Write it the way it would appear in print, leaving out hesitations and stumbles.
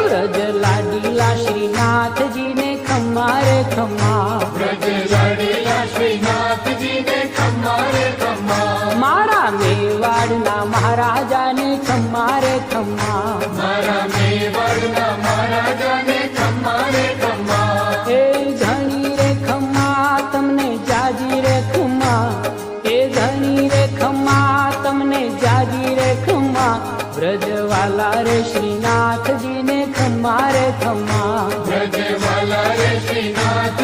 વ્રજ લાડીલા શ્રીનાથજીને ખમ્મા રે ખમ્મા, વ્રજ લાડીલા શ્રીનાથજીને ખમ્મા રે ખમ્મા, મારા મેવાડના મહારાજાને ખમ્મા રે ખમ્મા, મારા મેવાડના મહારાજાને ખમ્મા રે ખમ્મા. એ ધણી રે ખમ્મા તમને જાજી રે ખમ્મા, એ ધણી રે ખમ્મા તમને જાજી રે ખમ્મા, વ્રજવાલા રે શ્રીનાથજીને ખમ્મા રે ખમ્મા, વ્રજવાલા રે શ્રીનાથ